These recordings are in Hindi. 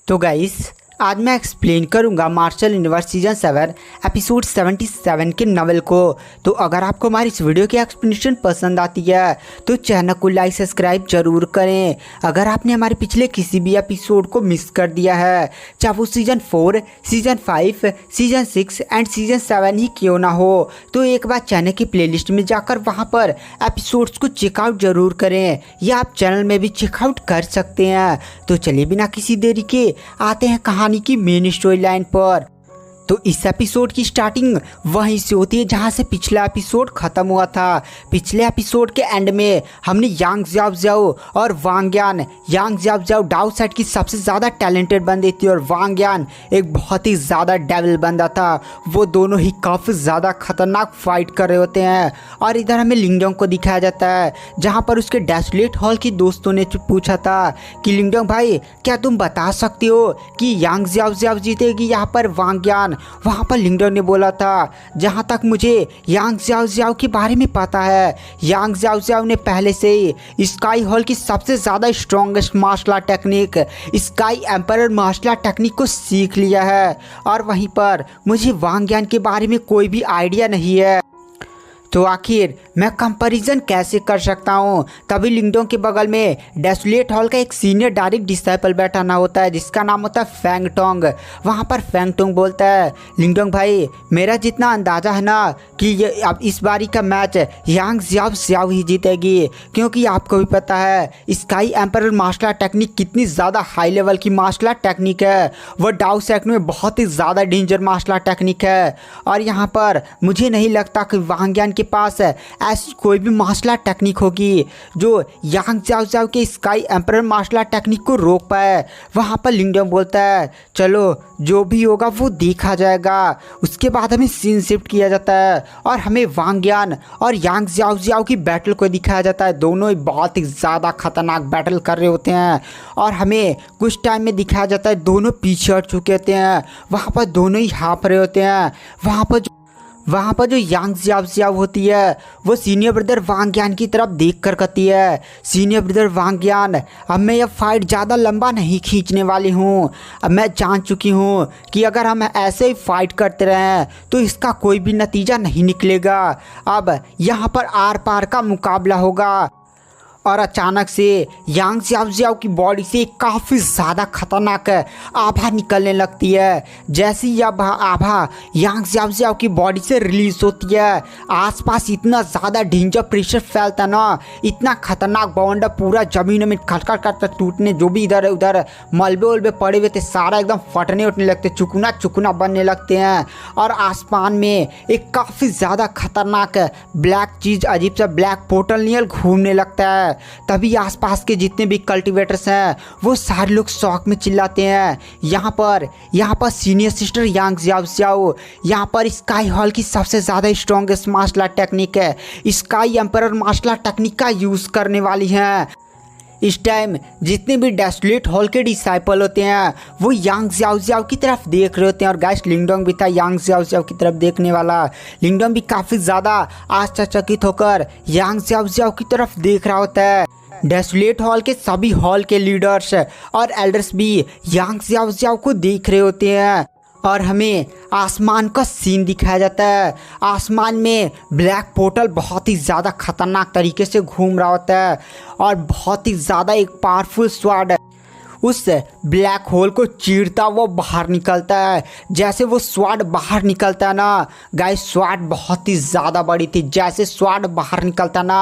तो गाइस आज मैं एक्सप्लेन करूंगा मार्शल यूनिवर्स सीजन 7 एपिसोड 77 के नॉवेल को। तो अगर आपको हमारी इस वीडियो की एक्सप्लेनेशन पसंद आती है तो चैनल को लाइक सब्सक्राइब जरूर करें। अगर आपने हमारे पिछले किसी भी एपिसोड को मिस कर दिया है, चाहे वो season 4, season 5, season 6 and season 7 ही क्यों ना हो, तो एक बार चैनल की प्लेलिस्ट में जाकर वहाँ पर एपिसोड्स को चेकआउट जरूर करें, या आप चैनल में भी चेकआउट कर सकते हैं। तो चलिए बिना किसी देरी के आते हैं कहानी की मेन स्टोरी लाइन पर। तो इस एपिसोड की स्टार्टिंग वहीं से होती है जहां से पिछला एपिसोड खत्म हुआ था। पिछले एपिसोड के एंड में हमने यांग ज़्याओ और वांग यान, यांग ज़्याओ डाउ सेट की सबसे ज़्यादा टैलेंटेड बंदी थी और वांग यान एक बहुत ही ज़्यादा डेविल बंदा था। वो दोनों ही काफ़ी ज़्यादा खतरनाक फाइट कर रहे होते हैं। और इधर हमें लिंगडोंग को दिखाया जाता है जहाँ पर उसके डेसोलेट हॉल की दोस्तों ने पूछा था कि लिंगडोंग भाई क्या तुम बता सकते हो कि यांग ज़्याओ जीतेगी यहाँ पर वांग यान। वहाँ पर लिंगडोंग ने बोला था जहाँ तक मुझे यांग ज़्याओ के बारे में पता है, यांग ज़्याओ ने पहले से ही स्काई हॉल की सबसे ज़्यादा strongest martial art technique sky emperor martial art technique को सीख लिया है। और वहीं पर मुझे वांग यान के बारे में कोई भी आइडिया नहीं है, तो आखिर मैं कंपैरिजन कैसे कर सकता हूँ। तभी लिंगडोंग के बगल में डेसोलेट हॉल का एक सीनियर डायरेक्ट डिसाइपल बैठा ना होता है जिसका नाम होता है फैंग टोंग। वहाँ पर फैंग टोंग बोलता है लिंगडोंग भाई मेरा जितना अंदाज़ा है ना कि ये अब इस बारी का मैच यांग ज़्याओ ही जीतेगी, क्योंकि आपको भी पता है sky emperor martial art technique कितनी ज़्यादा हाई लेवल की मार्शल आर्ट टेक्निक है। वो डाउ सेट में बहुत ही ज़्यादा डेंजर मार्शल आर्ट टेक्निक है। और यहाँ पर मुझे नहीं लगता कि वांग यान के पास ऐसी कोई भी मार्शल आर्ट टेक्निक होगी जो यांग ज़्याओ के sky emperor martial art technique को रोक पाए। वहाँ पर लिंगडोंग बोलता है चलो जो भी होगा वो देखा जाएगा। उसके बाद हमें सीन शिफ्ट किया जाता है और हमें वांग यान और यांग ज़्याओ की बैटल को दिखाया जाता है। दोनों ही बहुत ही ज़्यादा खतरनाक बैटल कर रहे होते हैं और हमें कुछ टाइम में दिखाया जाता है दोनों पीछे हट चुके होते हैं। वहाँ पर दोनों ही हाँफ रहे होते हैं। वहाँ पर जो यांग ज़्याओ होती है वो सीनियर ब्रदर वांग यान की तरफ देख कर कहती है सीनियर ब्रदर वांग यान अब मैं यह फाइट ज़्यादा लंबा नहीं खींचने वाली हूँ। अब मैं जान चुकी हूँ कि अगर हम ऐसे ही फाइट करते रहें तो इसका कोई भी नतीजा नहीं निकलेगा। अब यहाँ पर आर पार का मुकाबला होगा। और अचानक से यांग ज़्याओ की बॉडी से काफ़ी ज़्यादा खतरनाक आभा निकलने लगती है। जैसे ही अब आभा यांग ज़्याओ की बॉडी से रिलीज होती है आसपास इतना ज़्यादा डेंजर प्रेशर फैलता ना, इतना खतरनाक बाउंडर पूरा ज़मीन में खटखट कर टूटने, जो भी इधर उधर मलबे उलबे पड़े हुए थे सारा एकदम फटने उठने लगते, चुकना बनने लगते हैं। और आसमान में एक काफ़ी ज़्यादा खतरनाक ब्लैक चीज़, अजीब सा ब्लैक पोर्टल नियल घूमने लगता है। तभी आसपास के जितने भी कल्टीवेटर्स हैं वो सारे लोग शौक में चिल्लाते हैं यहाँ पर सीनियर सिस्टर यांग ज़्याओ यहाँ पर स्काई हॉल की सबसे ज़्यादा स्ट्रॉन्गेस्ट मार्शल आर्ट टेक्निक है sky emperor martial art technique का यूज़ करने वाली हैं। इस टाइम जितने भी डेसोलेट हॉल के डिसाइपल होते हैं वो यांग ज़्याओ की तरफ देख रहे होते हैं। और गाइस लिंगडोंग भी था यांग ज़्याओ की तरफ देखने वाला। लिंगडोंग भी काफ़ी ज़्यादा आश्चर्यचकित होकर यांग ज़्याओ की तरफ देख रहा होता है। डेसोलेट हॉल के सभी हॉल के लीडर्स और एल्डर्स भी यांग ज़्याओ को देख रहे होते हैं। और हमें आसमान का सीन दिखाया जाता है। आसमान में ब्लैक पोर्टल बहुत ही ज़्यादा खतरनाक तरीके से घूम रहा होता है और बहुत ही ज़्यादा एक पावरफुल स्वॉर्ड उस ब्लैक होल को चीरता वो बाहर निकलता है। जैसे वो स्वॉर्ड बाहर निकलता है ना गाइस, स्वॉर्ड बहुत ही ज़्यादा बड़ी थी। जैसे स्वॉर्ड बाहर निकलता ना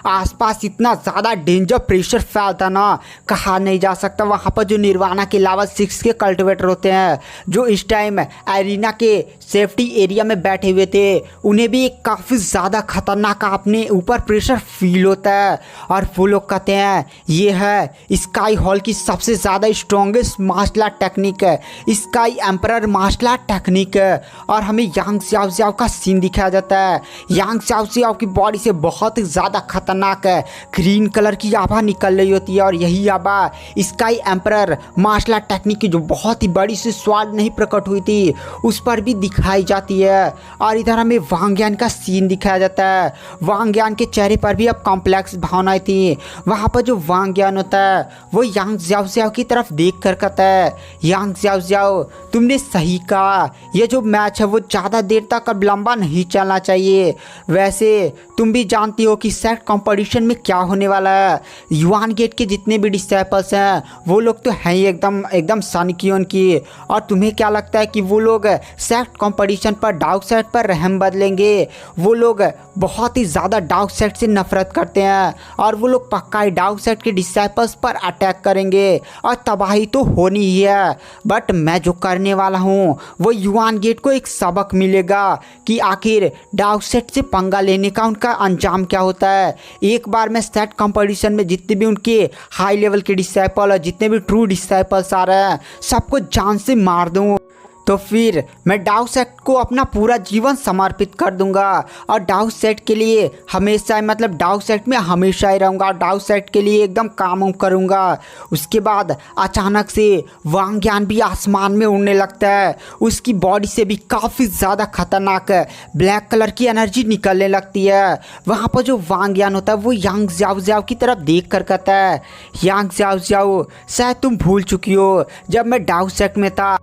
आसपास इतना ज़्यादा डेंजर प्रेशर फैलता ना कहा नहीं जा सकता। वहाँ पर जो निर्वाणा के अलावा 6 के कल्टिवेटर होते हैं जो इस टाइम एरिना के सेफ्टी एरिया में बैठे हुए थे, उन्हें भी एक काफ़ी ज़्यादा खतरनाक अपने ऊपर प्रेशर फील होता है। और वो लोग कहते हैं ये है स्काई हॉल की सबसे ज़्यादा स्ट्रॉन्गेस्ट मार्शल आर्ट टेक्निक है sky emperor martial art technique है। और हमें यांग ज़्याओ का सीन दिखाया जाता है। यांग ज़्याओ की बॉडी से बहुत ही ज़्यादा खतरनाक है ग्रीन कलर की आभा निकल रही होती है और यही आभा sky emperor martial art technique की जो बहुत ही बड़ी सी स्वाद नहीं प्रकट हुई थी उस पर भी दिखाई जाती है। और इधर हमें वांग यान का सीन दिखाया जाता है। वांग यान के चेहरे पर भी अब कॉम्प्लेक्स भावनाएं थी। वहाँ पर जो वांग यान होता है वो यांग ज़्याओ की तरफ देख कर कहता है, यांग ज़ियाओ ज़ियाओ तुमने सही कहा, ये जो मैच है वो ज़्यादा देर तक अब लंबा नहीं चलना चाहिए। वैसे तुम भी जानती हो कि सेट कंपटीशन में क्या होने वाला है। युआन गेट के जितने भी डिसाइपल्स हैं वो लोग तो हैं ही एकदम सन कियोन की, और तुम्हें क्या लगता है कि वो लोग सेट कंपटीशन पर डार्क साइड पर रहम बदलेंगे? वो लोग बहुत ही ज़्यादा डार्क साइड से नफरत करते हैं और वो लोग पक्का ही डार्क साइड के डिसाइपल्स पर अटैक करेंगे और तबाही तो होनी ही है। बट मैं जो करने वाला हूँ वो युआन गेट को एक सबक मिलेगा कि आखिर डार्क साइड से पंगा लेने का उनका अंजाम क्या होता है। एक बार मैं सेट कंपटीशन में जितने भी उनके हाई लेवल के डिसाइपल और जितने भी ट्रू डिसाइपल्स आ रहे हैं सबको जान से मार दूँ, तो फिर मैं डार्क साइड को अपना पूरा जीवन समर्पित कर दूंगा और डार्क साइड के लिए हमेशा मतलब डार्क साइड में हमेशा ही रहूँगा, डार्क साइड के लिए एकदम काम करूँगा। उसके बाद अचानक से वांग यान भी आसमान में उड़ने लगता है। उसकी बॉडी से भी काफ़ी ज़्यादा खतरनाक ब्लैक कलर की एनर्जी निकलने लगती है। वहाँ पर जो वांग यान होता है वो यांग ज़ियाओ ज़ियाओ की तरफ देख कर कहता है, यांग ज़ियाओ ज़ियाओ शायद तुम भूल चुकी हो, जब मैं डार्क साइड में था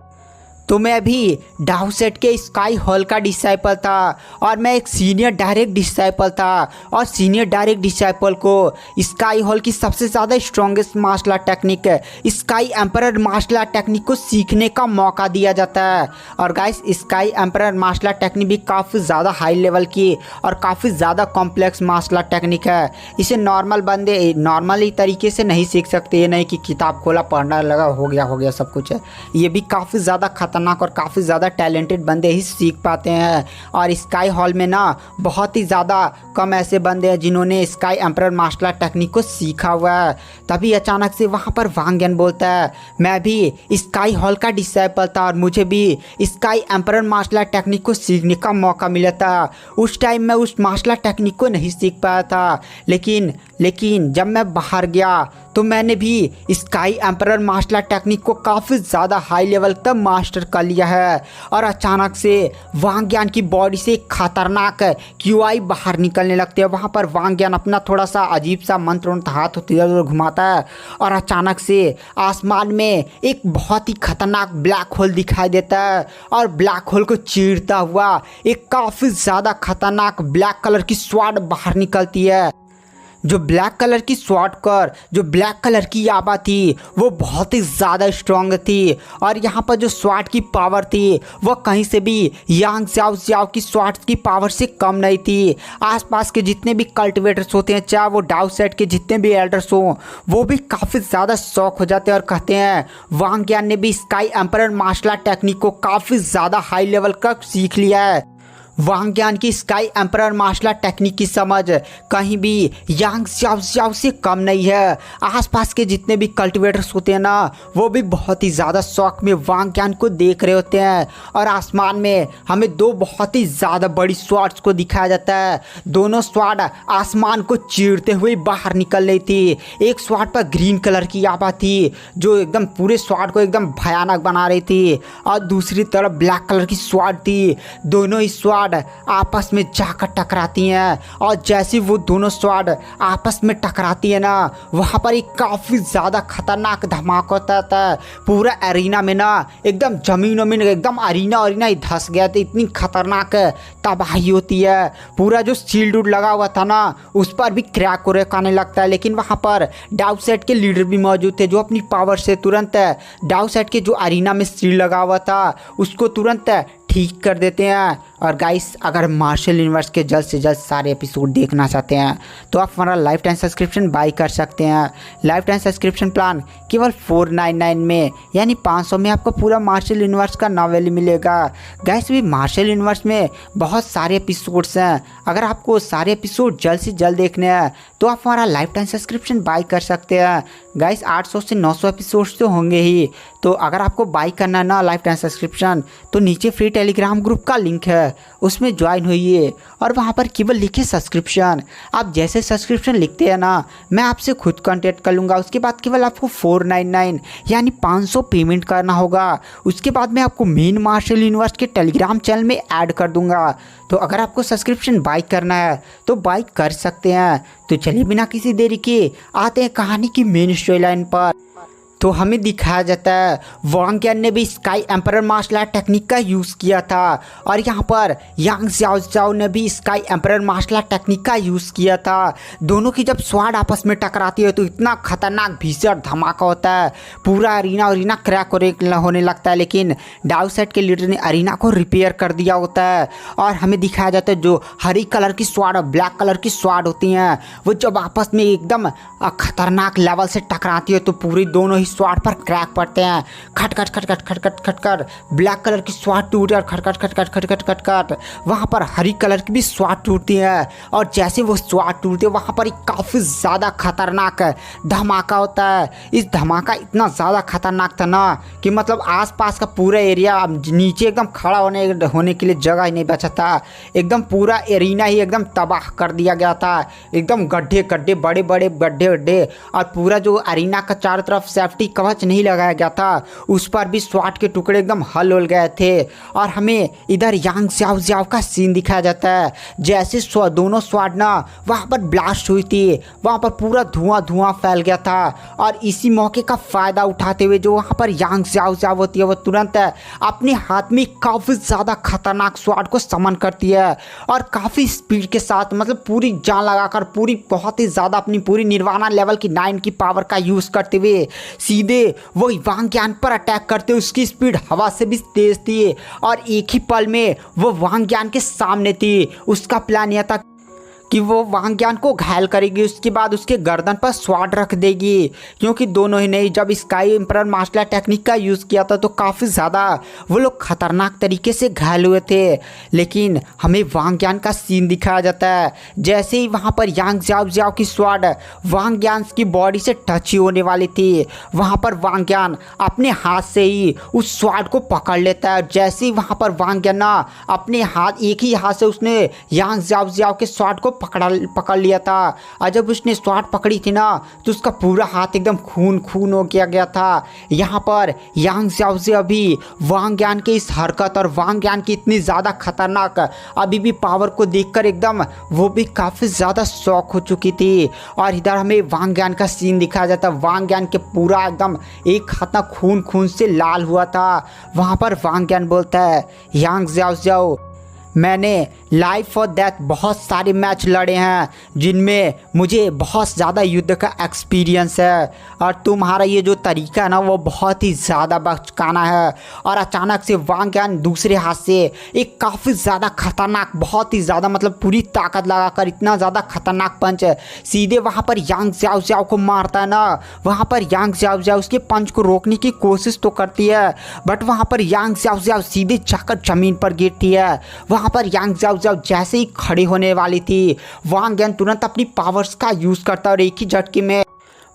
तो मैं भी डार्क साइड के स्काई हॉल का डिसाइपल था और मैं एक सीनियर डायरेक्ट डिसाइपल था, और सीनियर डायरेक्ट डिसाइपल को स्काई हॉल की सबसे ज़्यादा strongest martial art technique sky emperor martial art technique को सीखने का मौका दिया जाता है। और guys sky emperor martial art technique भी काफ़ी ज़्यादा हाई लेवल की और काफ़ी ज़्यादा कॉम्प्लेक्स मार्शल आर्ट टेक्निक है। इसे नॉर्मल बंदे नॉर्मली तरीके से नहीं सीख सकते। ये नहीं कि किताब खोला पढ़ना लगा हो गया सब कुछ है। ये भी काफ़ी ज़्यादा खतरनाक और काफ़ी ज़्यादा टैलेंटेड बंदे ही सीख पाते हैं। और स्काई हॉल में ना बहुत ही ज़्यादा कम ऐसे बंदे हैं जिन्होंने sky emperor martial art technique को सीखा हुआ है। तभी अचानक से वहाँ पर वांग यान बोलता है, मैं भी स्काई हॉल का डिसाइपल था और मुझे भी sky emperor martial art technique को सीखने का मौका मिला था। उस टाइम मैं उस मार्शल आर्ट टेक्निक को नहीं सीख पाया था, लेकिन जब मैं बाहर गया तो मैंने भी sky emperor martial art technique को काफ़ी ज़्यादा हाई लेवल तक मास्टर कर लिया है। और अचानक से वांग यान की बॉडी से खतरनाक क्यूआई बाहर निकलने लगते हैं। वहाँ पर वांग यान अपना थोड़ा सा अजीब सा मंत्र हाथ इधर उधर घुमाता है और अचानक से आसमान में एक बहुत ही खतरनाक ब्लैक होल दिखाई देता है और ब्लैक होल को चीरता हुआ एक काफ़ी ज़्यादा खतरनाक ब्लैक कलर की स्वॉर्ड बाहर निकलती है। जो ब्लैक कलर की स्वॉर्ड कर जो ब्लैक कलर की याबा थी वो बहुत ही ज़्यादा स्ट्रॉन्ग थी, और यहाँ पर जो स्वॉर्ड की पावर थी वह कहीं से भी यांग ज़ियाओ ज़ियाओ की स्वॉर्ड की पावर से कम नहीं थी। आसपास के जितने भी कल्टिवेटर्स होते हैं, चाहे वो डार्क साइड के जितने भी एल्डर्स हों, वो भी काफ़ी ज़्यादा शौक हो जाते हैं और कहते हैं वांग यान ने भी sky emperor martial art technique को काफ़ी ज़्यादा हाई लेवल का सीख लिया है। वांग यान की sky emperor martial art technique की समझ कहीं भी यांग ज़ियाओ ज़ियाओ से कम नहीं है। आसपास के जितने भी कल्टिवेटर्स होते हैं ना, वो भी बहुत ही ज़्यादा शौक में वांग यान को देख रहे होते हैं। और आसमान में हमें दो बहुत ही ज़्यादा बड़ी स्वॉर्ड्स को दिखाया जाता है। दोनों स्वॉर्ड आसमान को चीरते हुए बाहर निकल रही थी। एक स्वॉर्ड पर ग्रीन कलर की आभा थी जो एकदम पूरे स्वॉर्ड को एकदम भयानक बना रही थी, और दूसरी तरफ ब्लैक कलर की स्वॉर्ड थी। दोनों ही स्वॉर्ड आपस में जाकर टकराती हैं, और जैसे वो दोनों स्वॉर्ड आपस में टकराती है ना, वहाँ पर एक काफ़ी ज़्यादा खतरनाक धमाका होता था। पूरा एरिना में ना एकदम जमीनों में एकदम अरीना ही धंस गया था। इतनी खतरनाक तबाही होती है। पूरा जो शील्ड लगा हुआ था ना उस पर भी क्रैक और आने लगता है। लेकिन वहाँ पर डार्क साइड के लीडर भी मौजूद थे जो अपनी पावर से तुरंत डार्क साइड के जो अरीना में शील्ड लगा हुआ था उसको तुरंत ठीक कर देते हैं। और गाइस अगर मार्शल यूनिवर्स के जल्द से जल्द सारे एपिसोड देखना चाहते हैं तो आप हमारा लाइफ टाइम सब्सक्रिप्शन बाई कर सकते हैं। लाइफ टाइम सब्सक्रिप्शन प्लान केवल 499 में यानी 500 में आपको पूरा मार्शल यूनिवर्स का नॉवेल मिलेगा। गाइस भी मार्शल यूनिवर्स में बहुत सारे एपिसोड्स हैं। अगर आपको सारे एपिसोड जल्द से जल्द देखने हैं तो आप हमारा लाइफ टाइम सब्सक्रिप्शन बाई कर सकते हैं। गाइस 800 से 900 एपिसोड्स तो होंगे ही, तो अगर आपको बाई करना है ना लाइफ टाइम सब्सक्रिप्शन तो नीचे फ्री टेलीग्राम ग्रुप का लिंक है, उसमें ज्वाइन होइए और वहाँ पर केवल लिखे सब्सक्रिप्शन। आप जैसे सब्सक्रिप्शन लिखते हैं ना मैं आपसे खुद कांटेक्ट कर लूँगा। उसके बाद केवल आपको 499 यानी 500 पेमेंट करना होगा। उसके बाद मैं आपको मेन मार्शल यूनिवर्स के टेलीग्राम चैनल में ऐड कर दूँगा। तो अगर आपको सब्सक्रिप्शन बाई करना है तो बाई कर सकते हैं। तो चलिए बिना किसी देरी के आते हैं कहानी की मेन स्टोरी लाइन पर। तो हमें दिखाया जाता है वांग यान ने भी sky emperor martial art technique का यूज़ किया था और यहाँ पर यांग ज़ाओ ज़ाओ ने भी sky emperor martial art technique का यूज़ किया था। दोनों की जब स्वाड आपस में टकराती है तो इतना खतरनाक भीषण धमाका होता है, पूरा अरीना क्रैक होने लगता है। लेकिन डाउ सेट के लीडर ने अरीना को रिपेयर कर दिया होता है और हमें दिखाया जाता है जो हरी कलर की स्वाड और ब्लैक कलर की स्वाड होती हैं वो जब आपस में एकदम खतरनाक लेवल से टकराती है तो पूरी दोनों स्वाड पर क्रैक पड़ते हैं। खट खट खट खट खट खट खट खट ब्लैक कलर की स्वाड टूटे और खट खट खट खट खट खट खट खट वहाँ पर हरी कलर की भी स्वाड टूटती है और जैसे वो स्वाड टूटती है वहाँ पर काफ़ी ज़्यादा खतरनाक धमाका होता है। इस धमाका इतना ज़्यादा खतरनाक था ना कि मतलब आसपास का पूरा एरिया नीचे एकदम खड़ा होने के लिए जगह ही नहीं बचा था। एकदम पूरा एरिना ही एकदम तबाह कर दिया गया था, एकदम गड्ढे गड्ढे बड़े बड़े गड्ढे गड्ढे और पूरा जो अरीना का चारों तरफ सेफ्टी कवच नहीं लगाया गया था उस पर भी स्वाट के टुकड़े एकदम हल गए थे। और हमें इधर यांग ज़ाओ ज़ाओ का सीन दिखाया जाता है जैसे दोनों स्वाट ना वहाँ पर ब्लास्ट हुई थी, वहाँ पर पूरा धुआं फैल गया था और इसी मौके का फ़ायदा उठाते हुए जो वहाँ पर यांग ज़ाओ ज़ाओ होती है वो तुरंत अपने हाथ में काफ़ी ज़्यादा खतरनाक स्वाट को समन करती है और काफ़ी स्पीड के साथ मतलब पूरी जान लगाकर पूरी बहुत ही ज़्यादा अपनी पूरी निर्वाणा लेवल की 9 की पावर का यूज़ करते हुए सीधे वो वांग यान पर अटैक करते। उसकी स्पीड हवा से भी तेज थी और एक ही पल में वो वांग यान के सामने थी। उसका प्लान यह था कि वो वांग यान को घायल करेगी, उसके बाद उसके गर्दन पर स्वाड रख देगी क्योंकि दोनों ही ने जब sky emperor martial art technique का यूज़ किया था तो काफ़ी ज़्यादा वो लोग खतरनाक तरीके से घायल हुए थे। लेकिन हमें वांग यान का सीन दिखाया जाता है जैसे ही वहाँ पर यांग ज़ाओ ज़ाओ की स्वाड वांग यान की बॉडी से टच ही होने वाली थी वहाँ पर वांग यान अपने हाथ से ही उस स्वाड को पकड़ लेता है। जैसे ही वहाँ पर वांग यान अपने हाथ एक ही हाथ से उसने यांग ज़ाओ ज़ाओ के स्वाड को पकड़ लिया था और जब उसने स्वाड पकड़ी थी ना तो उसका पूरा हाथ एकदम खून हो गया था। यहाँ पर यांग ज़ाओ ज़ाओ अभी वांग यान के इस हरकत और वांग यान की इतनी ज़्यादा खतरनाक अभी भी पावर को देखकर एकदम वो भी काफ़ी ज़्यादा शॉक हो चुकी थी। और इधर हमें वांग यान का सीन दिखाया जाता है, वांग यान के पूरा एकदम एक हाथ ना खून से लाल हुआ था। वहाँ पर वांग यान बोलता है यांग ज़ाओ ज़ाओ मैंने लाइफ और डेथ बहुत सारे मैच लड़े हैं जिनमें मुझे बहुत ज़्यादा युद्ध का एक्सपीरियंस है और तुम्हारा ये जो तरीका है ना वो बहुत ही ज़्यादा बचकाना है। और अचानक से वांग यान दूसरे हाथ से एक काफ़ी ज़्यादा खतरनाक बहुत ही ज़्यादा मतलब पूरी ताकत लगाकर इतना ज़्यादा खतरनाक पंच सीधे वहाँ पर यांग ज़ाओ ज़ाओ को मारता है ना। वहाँ पर यांग ज़ाओ ज़ाओ उसके पंच को रोकने की कोशिश तो करती है बट वहाँ पर यांग ज़ाओ ज़ाओ सीधे जाकर ज़मीन पर गिरती है। वहाँ पर यांग ज़ाओ ज़ाओ जैसे ही खड़ी होने वाली थी वांग यान तुरंत अपनी पावर्स का यूज़ करता और एक ही झटके में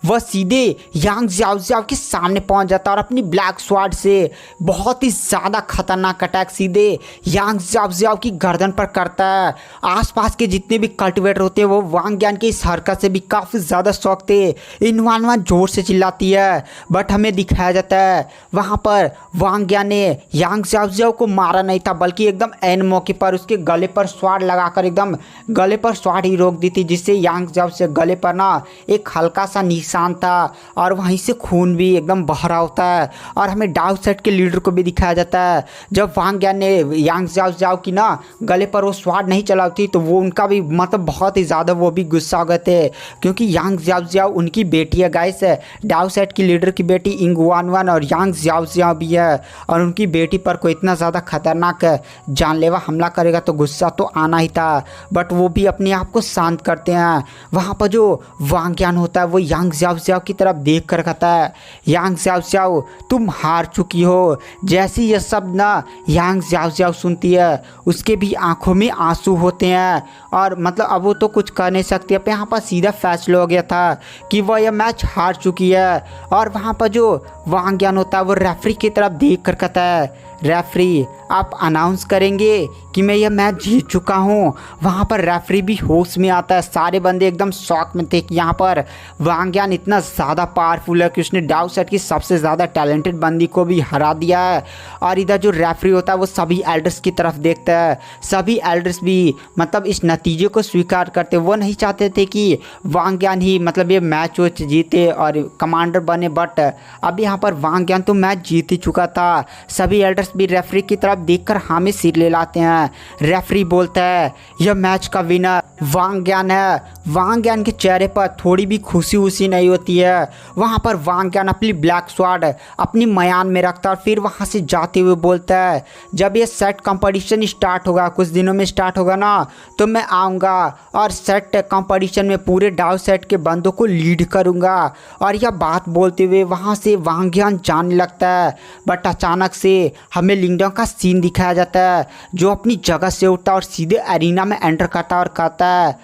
वह सीधे यांग ज़ाओ ज़ाओ के सामने पहुंच जाता और अपनी ब्लैक स्वाड से बहुत ही ज़्यादा खतरनाक अटैक सीधे यांग ज़ाओ ज़ाओ की गर्दन पर करता है। आसपास के जितने भी कल्टिवेटर होते हैं वो वांग यान के इस हरकत से भी काफ़ी ज़्यादा शौक थे। इनवानवा जोर से चिल्लाती है बट हमें दिखाया जाता है वहाँ पर वांग यान ने यांग ज़ाओ ज़ाओ को मारा नहीं था बल्कि एकदम एन मौके पर उसके गले पर स्वाड लगाकर एकदम गले पर स्वाड ही रोक दी थी जिससे यांग ज़ाओ से गले पर ना एक हल्का सा निशान था और वहीं से खून भी एकदम बह रहा होता है। और हमें डाउ सेट के लीडर को भी दिखाया जाता है जब वांग यान ने यांग ज़ाओ ज़ाओ की ना गले पर वो स्वाड नहीं चलाती तो वो उनका भी मतलब बहुत ही ज़्यादा वो भी गुस्सा हो गए थे क्योंकि यांग ज़ाओ ज़ाओ उनकी बेटी है गाइस। डाउ सेट की लीडर की बेटी इंगवानवन और यांग ज़ाओ ज़ाओ भी है और उनकी बेटी पर कोई इतना ज़्यादा खतरनाक जानलेवा हमला करेगा तो गुस्सा तो आना ही था बट वो भी अपने आप को शांत करते हैं। वहाँ पर जो वांग यान होता है वो यांग ज़ाओ ज़ाओ की तरफ देख कर कहता है यांग ज़ाओ ज़ाओ तुम हार चुकी हो। जैसे ये शब्द ना यांग ज़ाओ ज़ाओ सुनती है उसके भी आंखों में आंसू होते हैं और मतलब अब वो तो कुछ कर नहीं सकती। अब यहाँ पर सीधा फैसला हो गया था कि वह यह मैच हार चुकी है। और वहाँ पर जो वांग ज्ञान होता है वो रेफरी की तरफ देख कर कहता है, रेफरी आप अनाउंस करेंगे कि मैं यह मैच जीत चुका हूँ। वहाँ पर रेफरी भी होश में आता है। सारे बंदे एकदम शॉक में थे कि यहाँ पर वांग ज्ञान इतना ज़्यादा पावरफुल है कि उसने डाउ सेट की सबसे ज़्यादा टैलेंटेड बंदी को भी हरा दिया है। और इधर जो रेफरी होता है वो सभी एल्डर्स की तरफ देखता है। सभी एल्डर्स भी मतलब इस नतीजे को स्वीकार करते, वो नहीं चाहते थे कि वांग ज्ञान ही मतलब ये मैच वोच जीते और कमांडर बने, बट अब यहाँ पर वांग ज्ञान तो मैच जीत ही चुका था। सभी एल्डर्स भी रेफरी की तरफ देखकर हाँ में सिर ले लाते हैं। रेफरी बोलता है यह मैच का विनर वांग ज्ञान है। वांग ज्ञान के चेहरे पर थोड़ी भी खुशी उसी नहीं होती है। वहाँ पर वांग ज्ञान अपनी ब्लैक स्वॉर्ड अपनी मयान में रखता है और फिर वहाँ से जाते हुए बोलता है, जब ये सेट कंपटीशन स्टार्ट होगा, कुछ दिनों में स्टार्ट होगा ना, तो मैं आऊँगा और सेट कंपटीशन में पूरे डाउ सेट के बंदों को लीड करूँगा। और यह बात बोलते हुए वहाँ से वांग ज्ञान जाने लगता है। बट अचानक से हमें लिंगडोंग का सीन दिखाया जाता है, जो अपनी जगह से उठता है और सीधे एरिना में एंटर करता है और कहता है,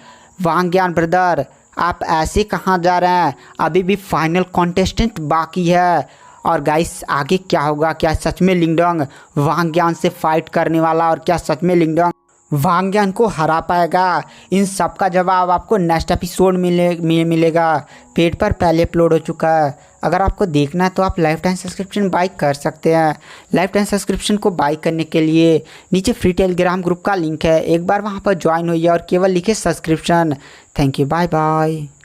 वांग ज्ञान ब्रदर आप ऐसे कहाँ जा रहे हैं, अभी भी फाइनल कॉन्टेस्टेंट बाकी है। और गाइस आगे क्या होगा, क्या सच में लिंगडोंग वांग ज्ञान से फाइट करने वाला और क्या सच में लिंगडोंग वांग ज्ञान को हरा पाएगा, इन सब का जवाब आपको नेक्स्ट एपिसोड मिलेगा। पेज पर पहले अपलोड हो चुका है। अगर आपको देखना है तो आप लाइफ टाइम सब्सक्रिप्शन बाय कर सकते हैं। लाइफ टाइम सब्सक्रिप्शन को बाय करने के लिए नीचे फ्री टेलीग्राम ग्रुप का लिंक है, एक बार वहां पर ज्वाइन होइए और केवल लिखे subscription. Thank you, bye bye.